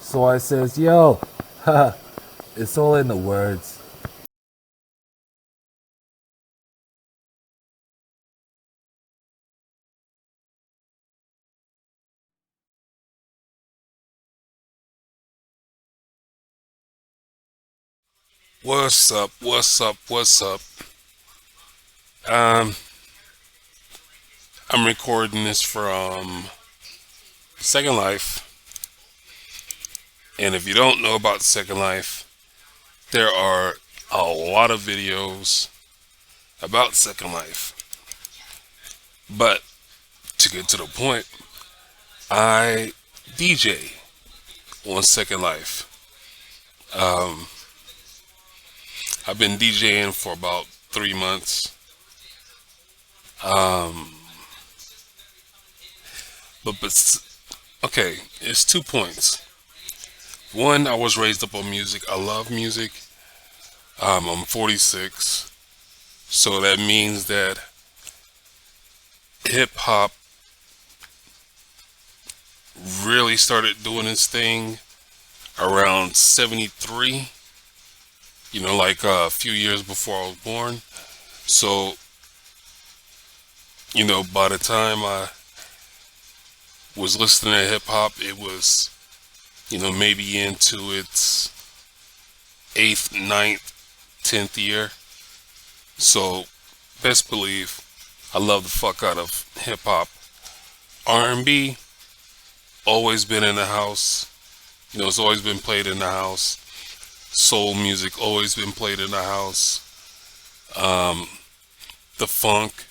So I says, yo, haha, it's all in the words. What's up? What's up? What's up? Um, I'm recording this from Second Life, and if you don't know about Second Life, there are a lot of videos about Second Life. But to get to the point, I DJ on Second Life. Um, I've been DJing for about 3 months. Um, but okay, it's 2 points. One, I was raised up on music. I love music. I'm 46, so that means that hip hop really started doing its thing around 73, like a few years before I was born. So, by the time I was listening to hip hop, it was, maybe into its eighth, ninth, 10th year. So, best believe I love the fuck out of hip hop. R&B, always been in the house. It's always been played in the house. Soul music, always been played in the house. Um, the funk,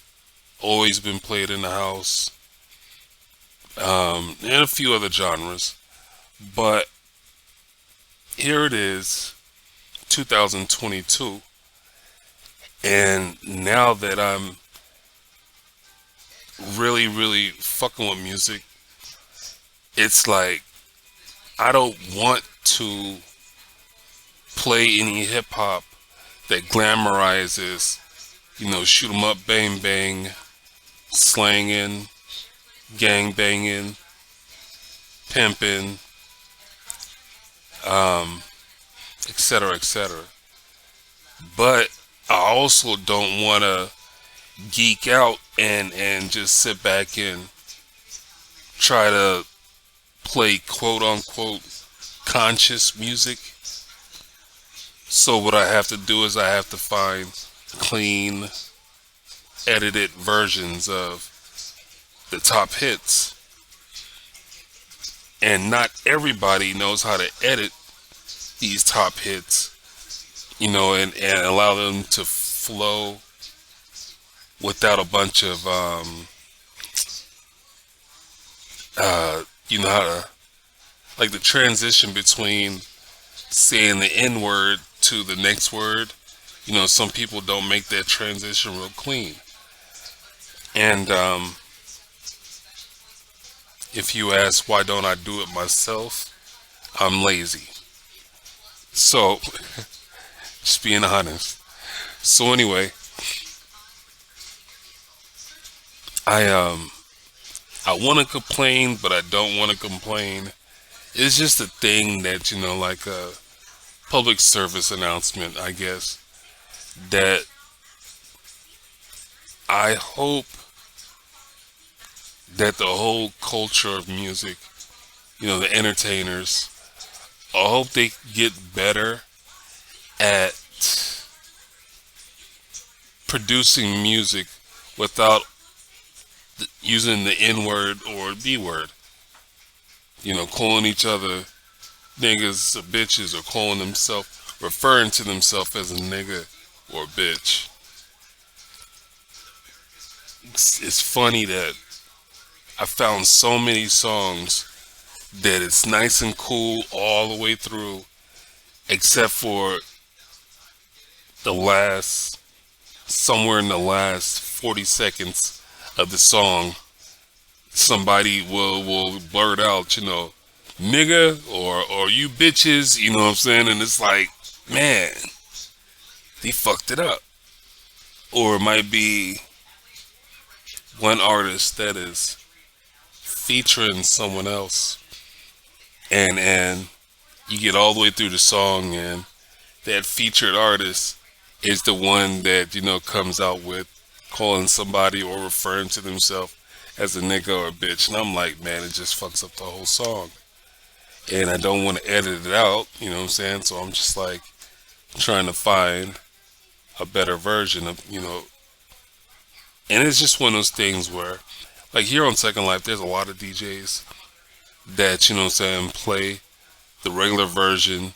always been played in the house. And a few other genres. But here it is, 2022. And now that I'm really, really fucking with music, it's like I don't want to play any hip hop that glamorizes, shoot 'em up, bang bang, slanging, gang banging, pimping, um, etc., etc. But I also don't want to geek out and just sit back and try to play quote unquote conscious music. So what I have to do is I have to find clean, edited versions of the top hits. And not everybody knows how to edit these top hits, and allow them to flow without a bunch of, how to, like the transition between saying the N word to the next word. Some people don't make that transition real clean. And if you ask why don't I do it myself, I'm lazy. So, just being honest. So anyway, I I want to complain, but I don't want to complain. It's just a thing that like a public service announcement, I guess, that I hope that the whole culture of music, the entertainers, I hope they get better at producing music without using the N word or B word. Calling each other niggas or bitches, or calling themselves, referring to themselves as a nigga or a bitch. It's funny that I found so many songs that it's nice and cool all the way through, except for the last, somewhere in the last 40 seconds of the song, somebody will blurt out, nigga or you bitches, you know what I'm saying? And it's like, man, they fucked it up. Or it might be one artist that is featuring someone else, and you get all the way through the song, and that featured artist is the one that, comes out with calling somebody or referring to themselves as a nigga or a bitch. And I'm like, man, it just fucks up the whole song. And I don't want to edit it out, you know what I'm saying? So I'm just like trying to find a better version of, and it's just one of those things where, like here on Second Life, there's a lot of DJs that, you know what I'm saying, play the regular version.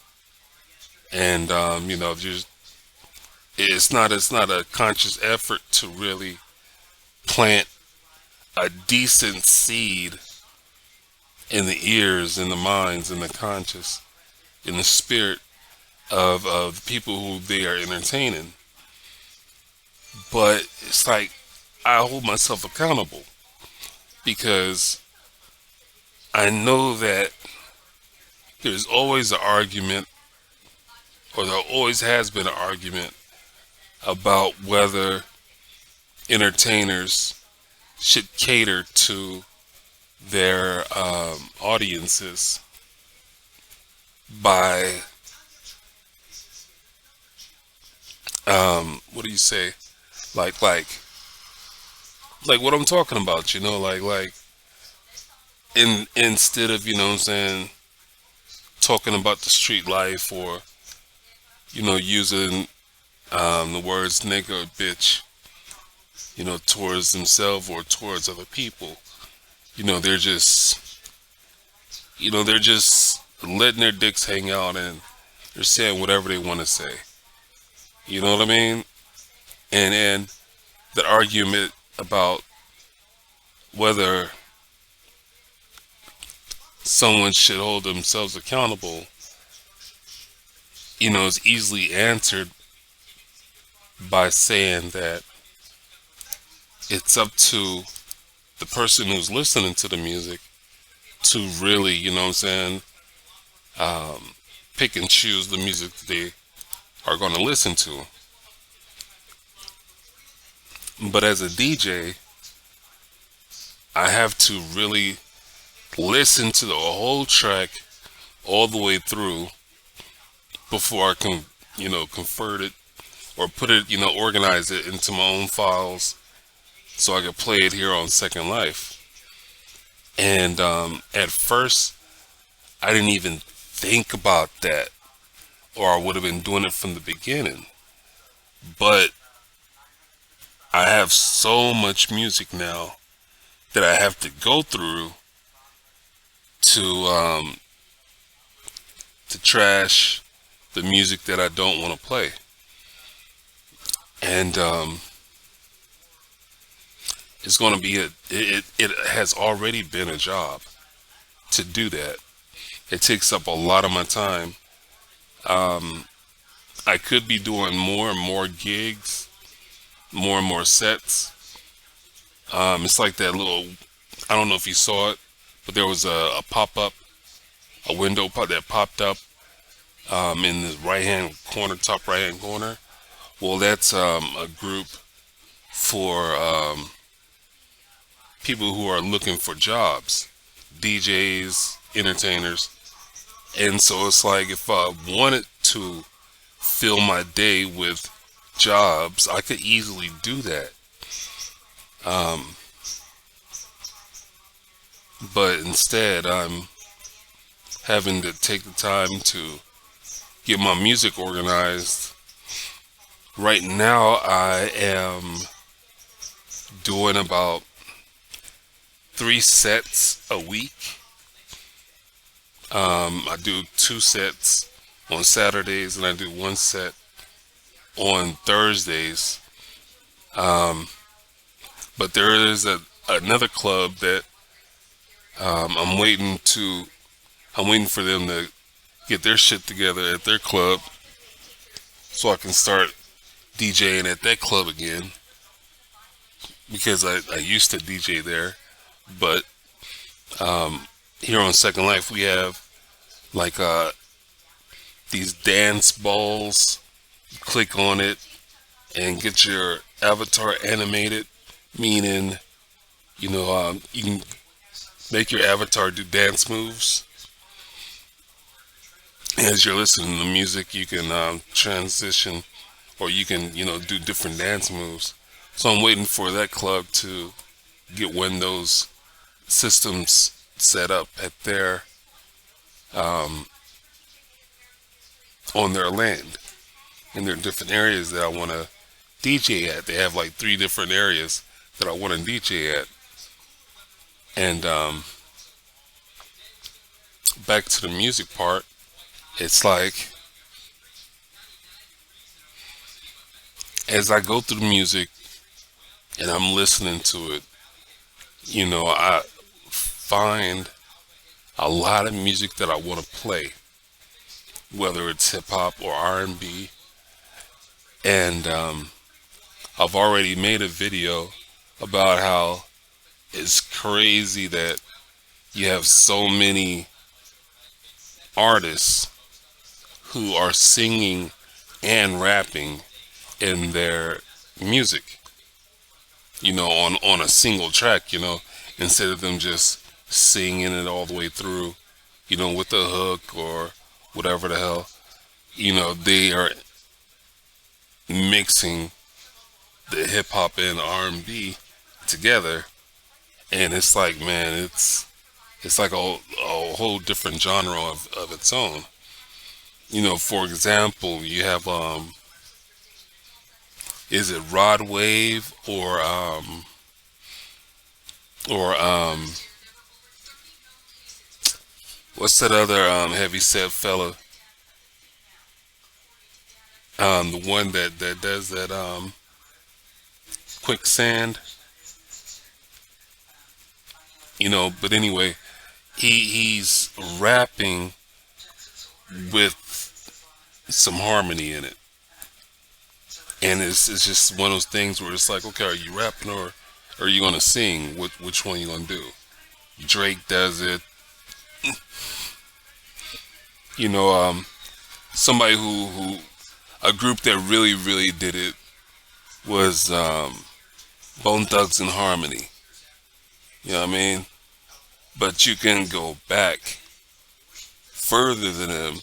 And, just, it's not a conscious effort to really plant a decent seed in the ears, in the minds, in the conscious, in the spirit of the people who they are entertaining. But it's like I hold myself accountable because I know that there's always an argument, or there always has been an argument about whether entertainers should cater to their audiences by what do you say, like what I'm talking about, like instead of, what I'm saying, talking about the street life, or using the words nigga or bitch, towards themselves or towards other people. They're just, they're just letting their dicks hang out, and they're saying whatever they want to say. You know what I mean? And the argument about whether someone should hold themselves accountable, is easily answered by saying that it's up to the person who's listening to the music to really, what I'm saying, pick and choose the music that they are going to listen to. But as a DJ, I have to really listen to the whole track all the way through before I can, convert it or put it, organize it into my own files so I could play it here on Second Life. And at first, I didn't even think about that, or I would have been doing it from the beginning. But I have so much music now that I have to go through to trash the music that I don't want to play. And it's going to be it has already been a job to do that. It takes up a lot of my time. I could be doing more and more gigs, more and more sets. It's like that little, I don't know if you saw it, but there was a pop-up, a window that popped up in the right-hand corner, top right-hand corner. Well, that's a group for people who are looking for jobs, DJs, entertainers. And so it's like if I wanted to fill my day with jobs, I could easily do that. But instead, I'm having to take the time to get my music organized. Right now, I am doing about 3 sets a week. I do 2 sets on Saturdays, and I do 1 set on Thursdays. But there is another club that I'm waiting for them to get their shit together at their club so I can start DJing at that club again, because I used to DJ there. But here on Second Life, we have like these dance balls. You click on it and get your avatar animated, meaning you can make your avatar do dance moves. As you're listening to music, you can transition, or you can, do different dance moves. So I'm waiting for that club to get Windows systems set up at their on their land, and there are different areas that I want to DJ at. They have like 3 different areas that I want to DJ at. And back to the music part, it's like as I go through the music and I'm listening to it, I find a lot of music that I want to play, whether it's hip hop or R&B. And I've already made a video about how it's crazy that you have so many artists who are singing and rapping in their music, on a single track, instead of them just singing it all the way through, with the hook or whatever the hell. They are mixing the hip hop and R&B together, and it's like, man, it's like a whole different genre of its own. For example, you have is it Rod Wave or what's that other heavy set fella? The one that does that quicksand. But anyway, he's rapping with some harmony in it. And it's just one of those things where it's like, okay, are you rapping or are you gonna sing? Which one you gonna do? Drake does it. Somebody who a group that really did it was Bone Thugs and Harmony. You know what I mean? But you can go back further than them,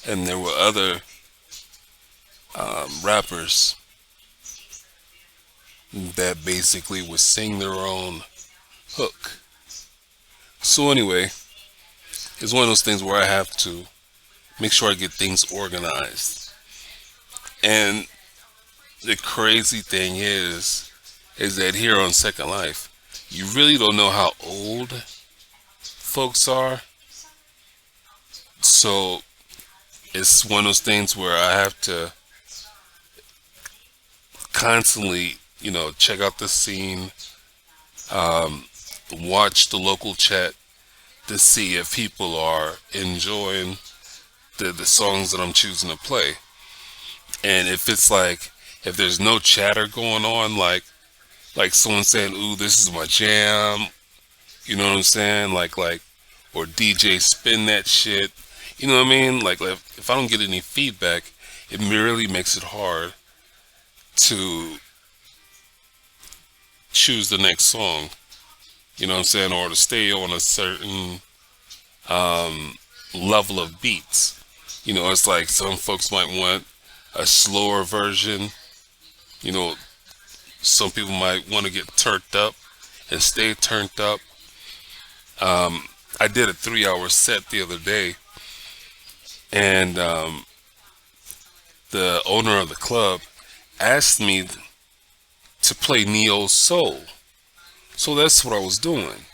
and there were other rappers that basically would sing their own hook. So anyway, it's one of those things where I have to make sure I get things organized. And the crazy thing is that here on Second Life, you really don't know how old folks are. So it's one of those things where I have to constantly, check out the scene, watch the local chat to see if people are enjoying the songs that I'm choosing to play. And if it's like, if there's no chatter going on, like someone saying, "Ooh, this is my jam," you know what I'm saying? Like, or DJ spin that shit. You know what I mean? Like if I don't get any feedback, it really makes it hard to choose the next song. You know what I'm saying? Or to stay on a certain level of beats. It's like some folks might want a slower version. Some people might want to get turned up and stay turned up. I did a 3-hour set the other day, and the owner of the club asked me to play neo soul. So that's what I was doing.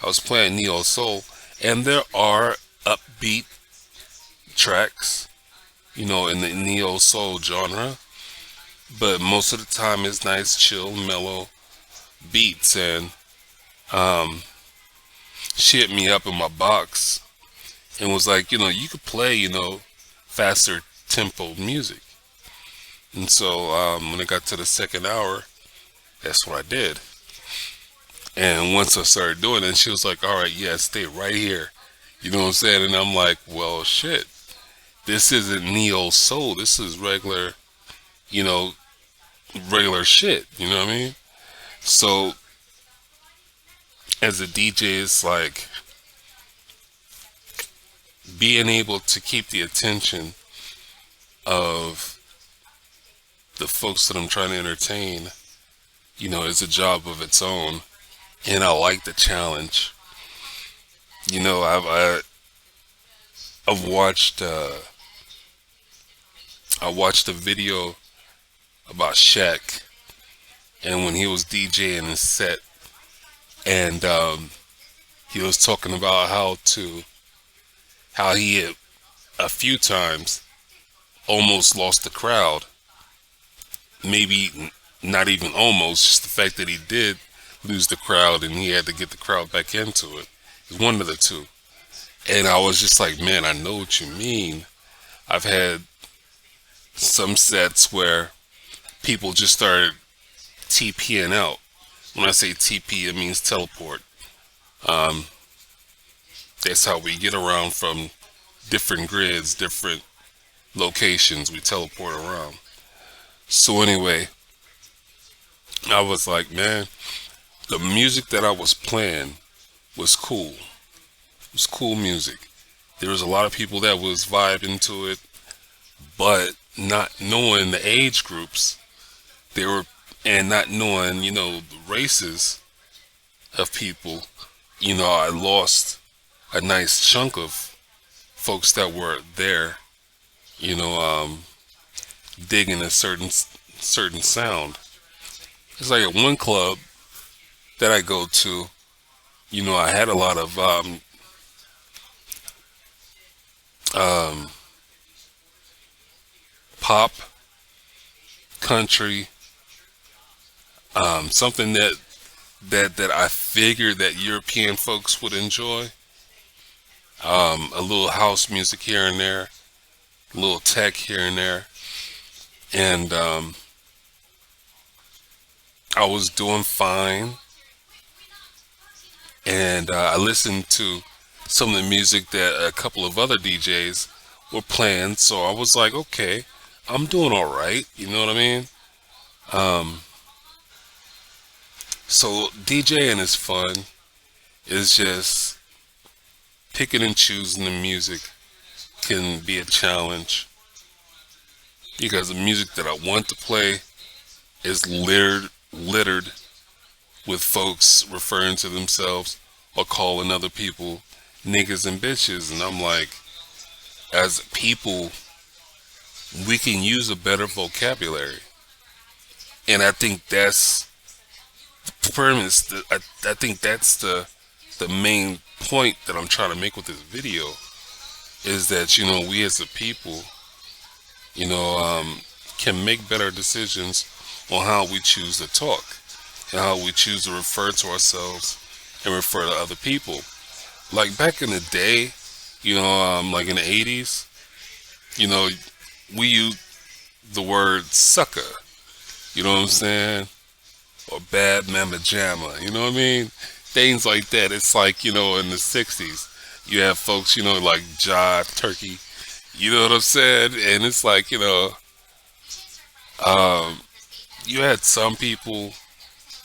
I was playing neo soul, and there are upbeat tracks, in the neo soul genre, but most of the time it's nice, chill, mellow beats. And she hit me up in my box and was like, you could play, faster tempo music. And so when I got to the second hour, that's what I did. And once I started doing it, she was like, "All right, yeah, stay right here." You know what I'm saying? And I'm like, well, shit. This isn't neo soul. This is regular, regular shit. You know what I mean? So as a DJ, it's like being able to keep the attention of the folks that I'm trying to entertain, is a job of its own. And I like the challenge. I've watched I watched a video about Shaq and when he was DJing his set, and he was talking about how he had a few times almost lost the crowd. Maybe not even almost, just the fact that he did lose the crowd and he had to get the crowd back into it. It's one of the two. And I was just like, man, I know what you mean. I've had some sets where people just started TPing out. When I say TP, it means teleport. That's how we get around from different grids, different locations. We teleport around. So anyway, I was like, man, the music that I was playing was cool. It was cool music. There was a lot of people that was vibing to it, but not knowing the age groups, and not knowing, the races of people, I lost a nice chunk of folks that were there, digging a certain sound. It's like at one club that I go to, I had a lot of pop, country, something that I figured that European folks would enjoy. A little house music here and there, a little tech here and there, and I was doing fine. And I listened to some of the music that a couple of other DJs were playing, so I was like, okay, I'm doing all right. You know what I mean? So DJing is fun. It's just picking and choosing the music can be a challenge, because the music that I want to play is littered with folks referring to themselves or calling other people niggas and bitches. And I'm like, as people, we can use a better vocabulary. And I think that's the premise. I think that's the main point that I'm trying to make with this video, is that, we as a people, can make better decisions on how we choose to talk and how we choose to refer to ourselves and refer to other people. Like back in the day, like in the 80s, we used the word sucker, you know what I'm saying? Or bad mama jamma, you know what I mean? Things like that. It's like, in the 60s, you have folks, like jive, turkey, you know what I'm saying? And it's like, you had some people,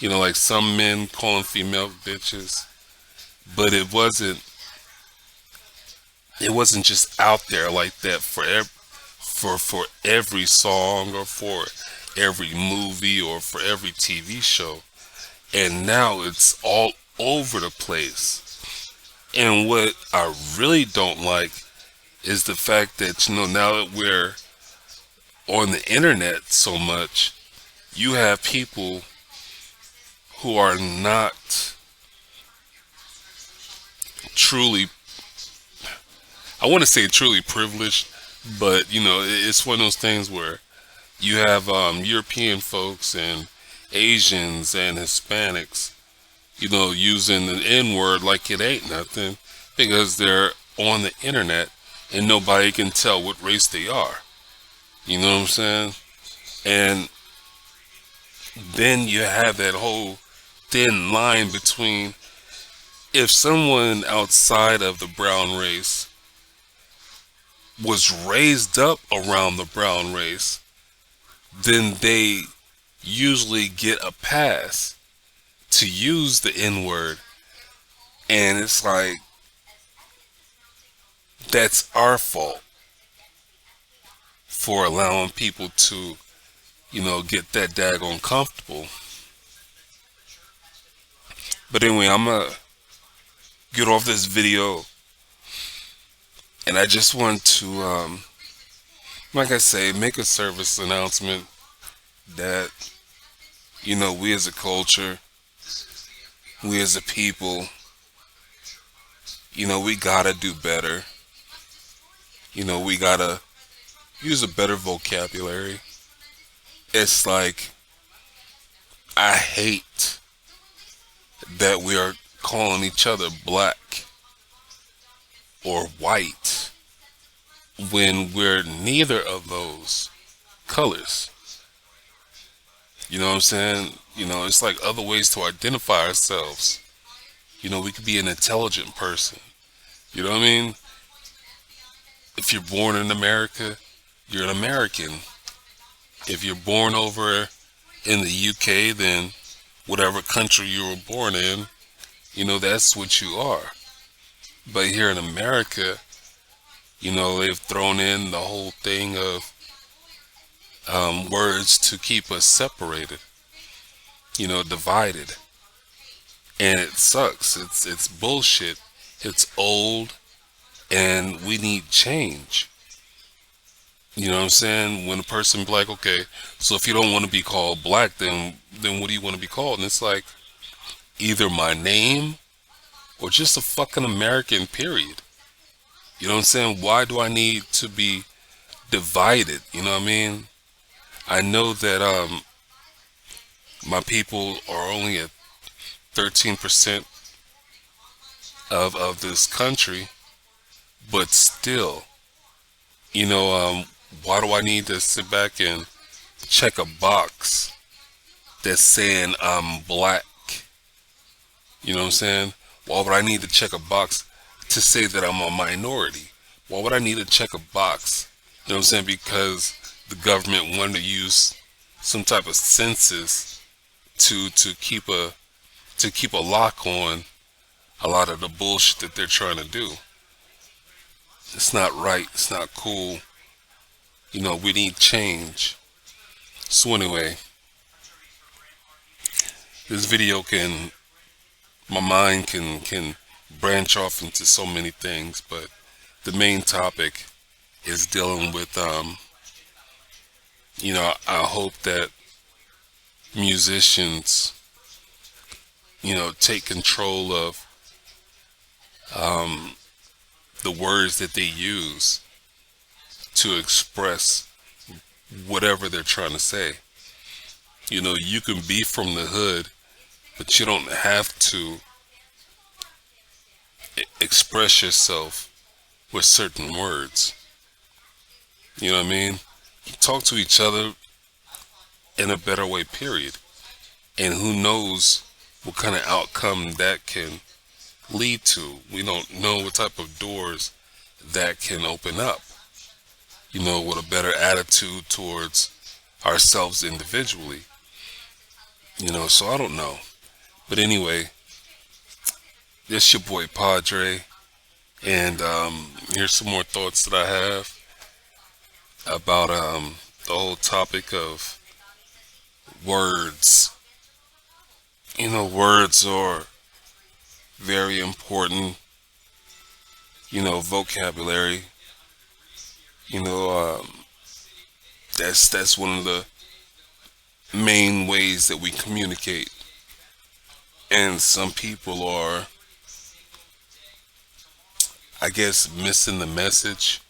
like some men calling female bitches, but it wasn't just out there like that for every song or for every movie or for every TV show. And now it's all over the place. And what I really don't like is the fact that, now that we're on the internet so much, you have people who are not truly, I want to say truly privileged, but it's one of those things where you have European folks and Asians and Hispanics, using the N-word like it ain't nothing, because they're on the internet and nobody can tell what race they are. You know what I'm saying? And then you have that whole thin line between, if someone outside of the brown race was raised up around the brown race, then they usually get a pass to use the N-word. And it's like, that's our fault for allowing people to, get that daggone comfortable. But anyway, I'm gonna get off this video, and I just want to, like I say, make a service announcement that, we as a culture, we as a people, we gotta do better. We gotta use a better vocabulary. It's like, I hate that we are calling each other black or white when we're neither of those colors. You know what I'm saying? It's like other ways to identify ourselves. We could be an intelligent person. You know what I mean? If you're born in America, you're an American. If you're born over in the UK, then whatever country you were born in, that's what you are. But here in America, they've thrown in the whole thing of words to keep us separated, divided. And it sucks. It's bullshit. It's old, and we need change. You know what I'm saying? When a person be like, okay, so if you don't want to be called black, then what do you want to be called? And it's like, either my name or just a fucking American, period. You know what I'm saying? Why do I need to be divided? You know what I mean? I know that my people are only at 13% of this country, but still, why do I need to sit back and check a box that's saying I'm black? You know what I'm saying? Why would I need to check a box to say that I'm a minority? Why would I need to check a box? You know what I'm saying? Because the government wanted to use some type of census to keep a lock on a lot of the bullshit that they're trying to do. It's not right. It's not cool. We need change. So anyway, this video my mind can branch off into so many things, but the main topic is dealing with, I hope that musicians, take control of the words that they use to express whatever they're trying to say. You can be from the hood, but you don't have to express yourself with certain words. You know what I mean? Talk to each other in a better way, period. And who knows what kind of outcome that can lead to. We don't know what type of doors that can open up, with a better attitude towards ourselves individually. So I don't know. But anyway, this your boy Podrey, and here's some more thoughts that I have about the whole topic of words. Words are very important. Vocabulary. That's one of the main ways that we communicate. And some people are, I guess, missing the message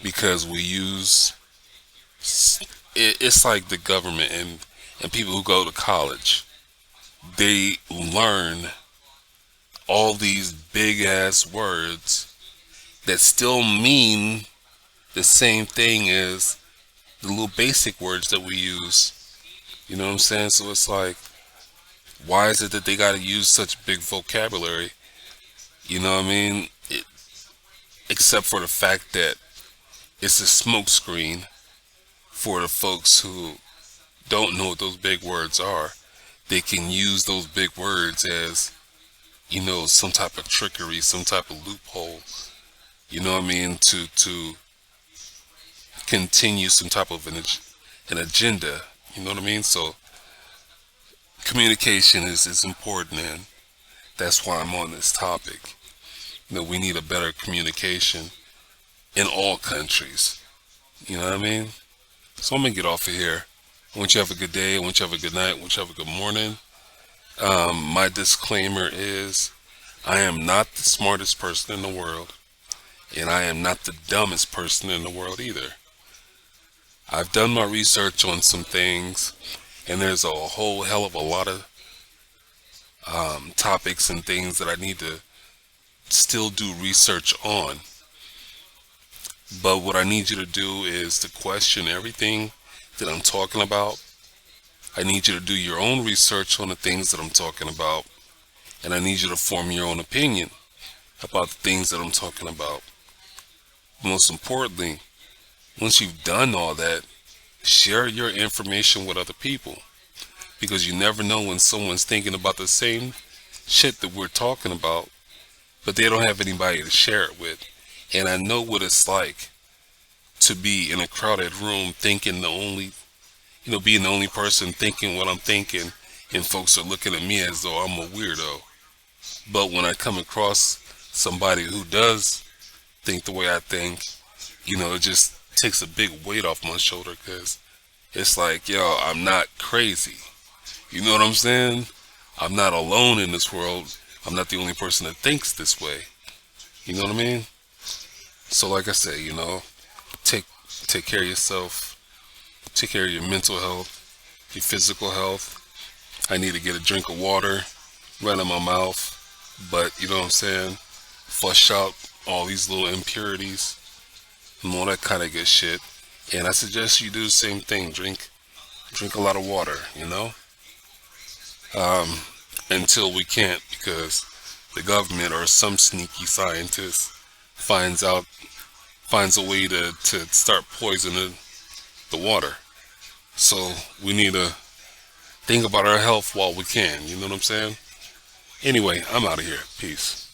because we use it's like the government and people who go to college. They learn all these big ass words that still mean the same thing as the little basic words that we use. You know what I'm saying? So it's like, why is it that they gotta use such big vocabulary? You know what I mean? Except for the fact that it's a smokescreen for the folks who don't know what those big words are. They can use those big words as, some type of trickery, some type of loophole You know what I mean? To continue some type of an agenda. You know what I mean? So communication is important, and that's why I'm on this topic. You know, we need a better communication in all countries. You know what I mean? So I'm gonna get off of here. I want you to have a good day. I want you to have a good night. I want you to have a good morning. My disclaimer is I am not the smartest person in the world, and I am not the dumbest person in the world either. I've done my research on some things, and there's a whole hell of a lot of topics and things that I need to still do research on. But what I need you to do is to question everything that I'm talking about. I need you to do your own research on the things that I'm talking about, and I need you to form your own opinion about the things that I'm talking about. Most importantly, once you've done all that, share your information with other people, because you never know when someone's thinking about the same shit that we're talking about, but they don't have anybody to share it with. And I know what it's like to be in a crowded room thinking being the only person thinking what I'm thinking, and folks are looking at me as though I'm a weirdo. But when I come across somebody who does think the way I think, it just takes a big weight off my shoulder, because it's like, yo, I'm not crazy. You know what I'm saying? I'm not alone in this world. I'm not the only person that thinks this way. You know what I mean? So like I say, take care of yourself. Take care of your mental health, your physical health. I need to get a drink of water right in my mouth. But you know what I'm saying? Flush out all these little impurities and all that kind of good shit. And I suggest you do the same thing. Drink a lot of water, until we can't, because the government or some sneaky scientist finds a way to start poisoning the water. So we need to think about our health while we can. You know what I'm saying? Anyway, I'm out of here. Peace.